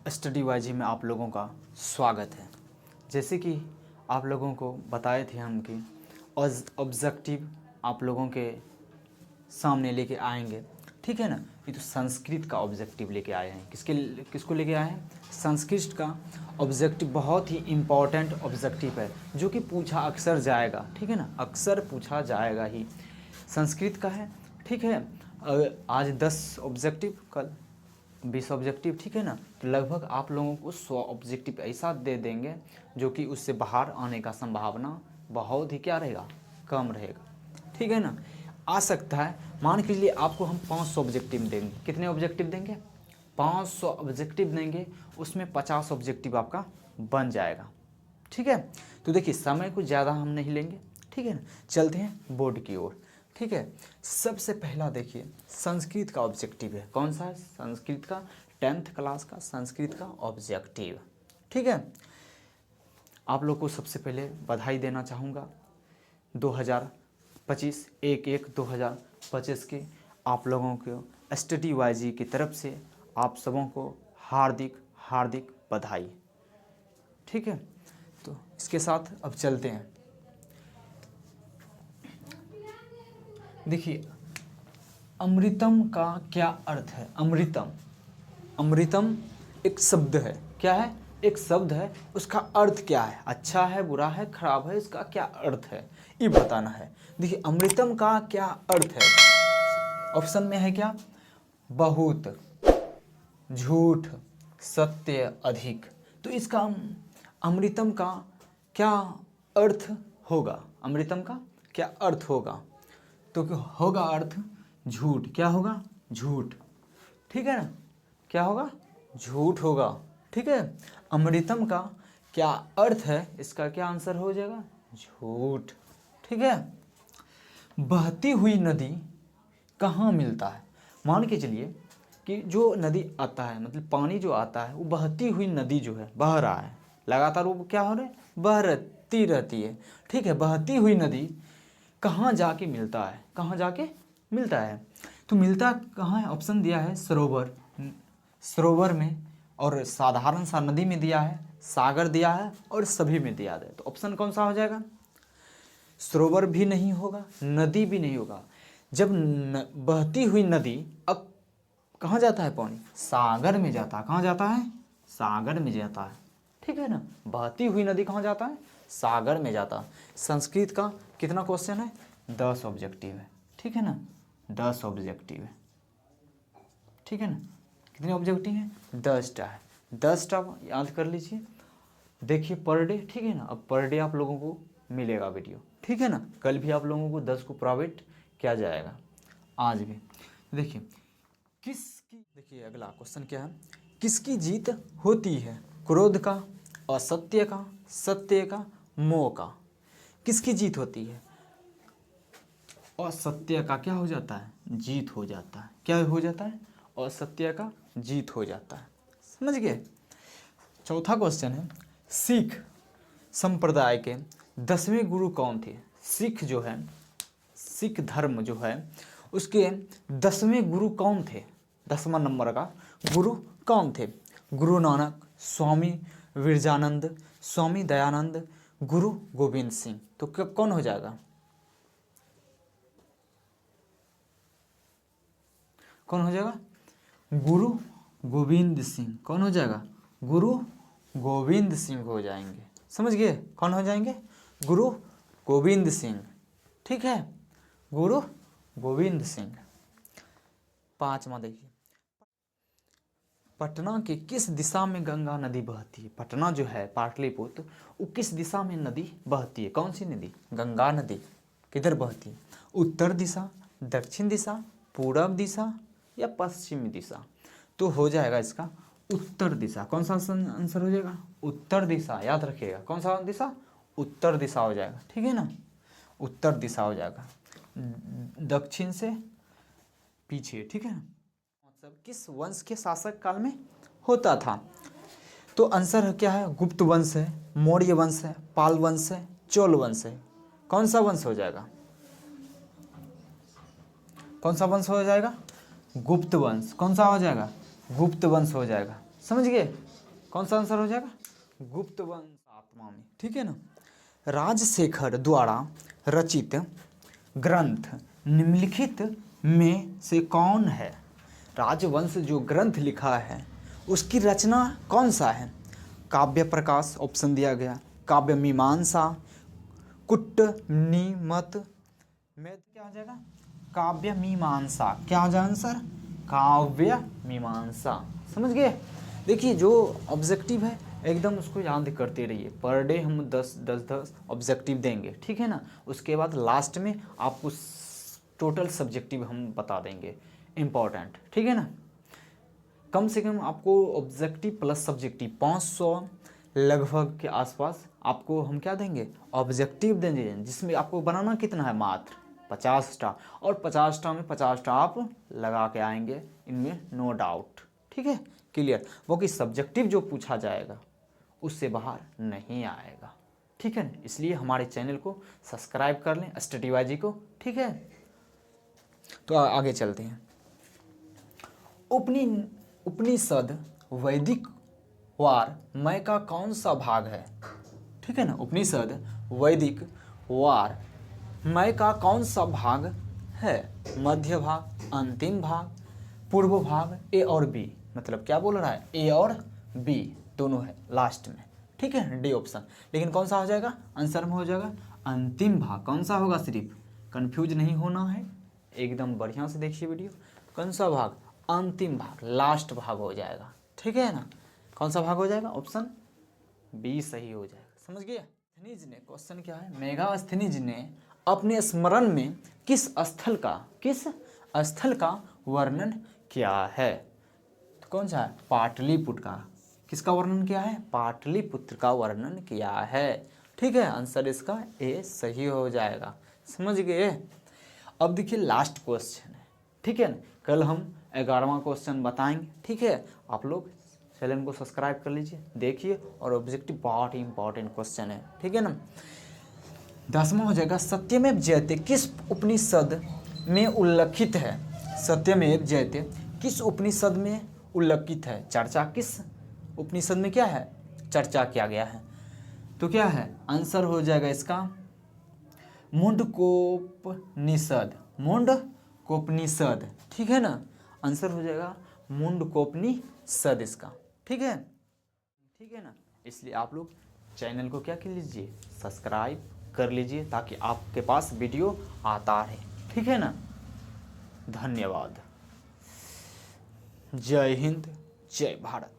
Study wise में आप लोगों का स्वागत है। जैसे कि आप लोगों को बताए थे हम कि ऑब्जेक्टिव आप लोगों के सामने लेके आएंगे, ठीक है ना। ये तो संस्कृत का ऑब्जेक्टिव लेके आए हैं। किसको लेके आए हैं? संस्कृत का ऑब्जेक्टिव बहुत ही इम्पॉर्टेंट ऑब्जेक्टिव है जो कि पूछा अक्सर जाएगा, ठीक है ना, अक्सर पूछा जाएगा ही। संस्कृत का है, ठीक है। आज 10 ऑब्जेक्टिव, कल 20 ऑब्जेक्टिव, ठीक है ना। तो लगभग आप लोगों को 100 ऑब्जेक्टिव ऐसा दे देंगे जो कि उससे बाहर आने का संभावना बहुत ही क्या रहेगा, कम रहेगा, ठीक है ना। आ सकता है, मान के लिए आपको हम 500 ऑब्जेक्टिव देंगे। कितने ऑब्जेक्टिव देंगे? 500 ऑब्जेक्टिव देंगे, उसमें 50 ऑब्जेक्टिव आपका बन जाएगा, ठीक है। तो देखिए समय कुछ ज़्यादा हम नहीं लेंगे, ठीक है ना। चलते हैं बोर्ड की ओर, ठीक है। सबसे पहला देखिए संस्कृत का ऑब्जेक्टिव है। कौन सा है? संस्कृत का 10th क्लास का संस्कृत का ऑब्जेक्टिव, ठीक है। आप लोग को सबसे पहले बधाई देना चाहूँगा 2025 1/1/2025 के आप लोगों को स्टडी वाईजी की तरफ से आप सबों को हार्दिक हार्दिक बधाई, ठीक है। तो इसके साथ अब चलते हैं। देखिए अमृतम का क्या अर्थ है? अमृतम, अमृतम एक शब्द है। क्या है? एक शब्द है। उसका अर्थ क्या है? अच्छा है, बुरा है, खराब है? इसका क्या अर्थ है ये बताना है। देखिए अमृतम का क्या अर्थ है? ऑप्शन में है क्या? बहुत, झूठ, सत्य, अधिक। तो इसका अमृतम का क्या अर्थ होगा? अमृतम का क्या अर्थ होगा? तो होगा अर्थ झूठ। क्या होगा? झूठ, ठीक है ना। क्या होगा? झूठ होगा, ठीक है। अमृतम का क्या अर्थ है? इसका क्या आंसर हो जाएगा? झूठ, ठीक है। बहती हुई नदी कहाँ मिलता है? मान के चलिए कि जो नदी आता है, मतलब पानी जो आता है, वो बहती हुई नदी जो है, बह रहा है लगातार, वो क्या हो रहा है? बहती रहती है, ठीक है। बहती हुई नदी कहाँ जाके मिलता है? कहाँ जाके मिलता है? तो मिलता कहाँ है? ऑप्शन दिया है सरोवर, सरोवर में, और साधारण सा नदी में दिया है, सागर दिया है, और सभी में दिया है। तो ऑप्शन कौन सा हो जाएगा? सरोवर भी नहीं होगा, नदी भी नहीं होगा। जब बहती हुई नदी अब कहाँ जाता है पानी? सागर में जाता है। कहाँ जाता है? सागर में जाता है, ठीक है ना। बहती हुई नदी कहाँ जाता है? सागर में जाता है। संस्कृत का कितना क्वेश्चन है? 10 ऑब्जेक्टिव है, ठीक है ना। 10 ऑब्जेक्टिव है, ठीक है ना। कितने ऑब्जेक्टिव हैं? 10टा है। 10टा याद कर लीजिए। देखिए पर डे, ठीक है ना। अब पर डे आप लोगों को मिलेगा वीडियो, ठीक है ना। कल भी आप लोगों को 10 को प्रोवाइड किया जाएगा, आज भी। देखिए किसकी, देखिए अगला क्वेश्चन क्या है? किसकी जीत होती है? क्रोध का, असत्य का, सत्य का, मोह का। किसकी जीत होती है? असत्य का क्या हो जाता है? जीत हो जाता है। क्या हो जाता है? असत्य का जीत हो जाता है, समझ गए। चौथा क्वेश्चन है, सिख संप्रदाय के 10वें गुरु कौन थे? सिख जो है, सिख धर्म जो है, उसके 10वें गुरु कौन थे? 10वां नंबर का गुरु कौन थे? गुरु नानक, स्वामी विरजानंद, स्वामी दयानंद, गुरु गोविंद सिंह। तो कौन हो जाएगा? कौन हो जाएगा? गुरु गोविंद सिंह। कौन हो जाएगा? गुरु गोविंद सिंह हो जाएंगे, समझ गए। कौन हो जाएंगे? गुरु गोविंद सिंह, ठीक है। गुरु गोविंद सिंह। 5वां देखिए, पटना के किस दिशा में गंगा नदी बहती है? पटना जो है, पाटलिपुत्र, वो किस दिशा में नदी बहती है? कौन सी नदी? गंगा नदी। किधर बहती है? उत्तर दिशा, दक्षिण दिशा, पूरब दिशा, या पश्चिमी दिशा। तो हो जाएगा इसका उत्तर दिशा। कौन सा आंसर हो जाएगा? उत्तर दिशा, याद रखिएगा। कौन सा दिशा? उत्तर दिशा हो जाएगा, ठीक है ना। उत्तर दिशा हो जाएगा, दक्षिण से पीछे, ठीक है ना। मतलब किस वंश के शासक काल में होता था? तो आंसर क्या है? गुप्त वंश है, मौर्य वंश है, पाल वंश है, चोल वंश है। कौन सा वंश हो जाएगा? कौन सा वंश हो जाएगा? गुप्त वंश। कौन सा हो जाएगा? गुप्त वंश हो जाएगा, समझ गए। कौन सा आंसर हो जाएगा? गुप्त वंश आत्मा में, ठीक है ना। राजशेखर द्वारा रचित ग्रंथ निम्नलिखित में से कौन है? राजवंश जो ग्रंथ लिखा है उसकी रचना कौन सा है? काव्य प्रकाश ऑप्शन दिया गया, काव्य मीमांसा, कुट्टनीमत में क्या हो जाएगा? काव्य मीमांसा। क्या हो जाएगा आंसर? काव्य मीमांसा। समझ गए? देखिए जो ऑब्जेक्टिव है एकदम उसको याद करते रहिए। पर डे हम 10 ऑब्जेक्टिव देंगे, ठीक है ना। उसके बाद लास्ट में आपको टोटल सब्जेक्टिव हम बता देंगे इम्पॉर्टेंट, ठीक है ना। कम से कम आपको ऑब्जेक्टिव प्लस सब्जेक्टिव 500 लगभग के आसपास आपको हम क्या देंगे? ऑब्जेक्टिव देंगे, जिसमें आपको बनाना कितना है? मात्र 50 और 50 में 50 आप लगा के आएंगे, इनमें नो डाउट, ठीक है, क्लियर। वो कि सब्जेक्टिव जो पूछा जाएगा उससे बाहर नहीं आएगा, ठीक है। इसलिए हमारे चैनल को सब्सक्राइब कर लें, स्टडीवाइजी को, ठीक है। तो आगे चलते हैं। उपनिषद वैदिक वार मय का कौन सा भाग है? ठीक है ना। उपनिषद वैदिक वार मय का कौन सा भाग है? मध्य भाग, अंतिम भाग, पूर्व भाग, ए और बी। मतलब क्या बोल रहा है? ए और बी दोनों है लास्ट में, ठीक है, डी ऑप्शन। लेकिन कौन सा हो जाएगा? आंसर में हो जाएगा अंतिम भाग। कौन सा होगा? सिर्फ कंफ्यूज नहीं होना है, एकदम बढ़िया से देखिए वीडियो। कौन सा भाग? अंतिम भाग, लास्ट भाग हो जाएगा, ठीक है ना। कौन सा भाग हो जाएगा? ऑप्शन बी सही हो जाएगा। समझ गए? स्थनीज ने, क्वेश्चन क्या है? मेगास्थनीज ने अपने स्मरण में किस स्थल का वर्णन किया है? तो कौन सा है? पाटलिपुत्र का। किसका वर्णन किया है? पाटलिपुत्र का वर्णन किया है, ठीक है। आंसर इसका ए सही हो जाएगा। समझ गए? अब देखिए लास्ट क्वेश्चन है, ठीक है ना। कल हम 11वां क्वेश्चन बताएंगे, ठीक है। आप लोग चैनल को सब्सक्राइब कर लीजिए, देखिए। और ऑब्जेक्टिव बहुत ही इंपॉर्टेंट क्वेश्चन है, ठीक है ना। 10वां हो जाएगा सत्यमेव जयते किस उपनिषद में उल्लेखित है? सत्यमेव जयते किस उपनिषद में उल्लेखित है? चर्चा किस उपनिषद में क्या है? चर्चा किया गया है। तो क्या है? आंसर हो जाएगा इसका मुंडकोपनिषद। मुंडकोपनिषद, ठीक है ना। आंसर हो जाएगा मुंडकोपनिषद इसका, ठीक है, ठीक है ना। इसलिए आप लोग चैनल को क्या कर लीजिए? सब्सक्राइब कर लीजिए, ताकि आपके पास वीडियो आता रहे, ठीक है ना। धन्यवाद। जय हिंद, जय भारत।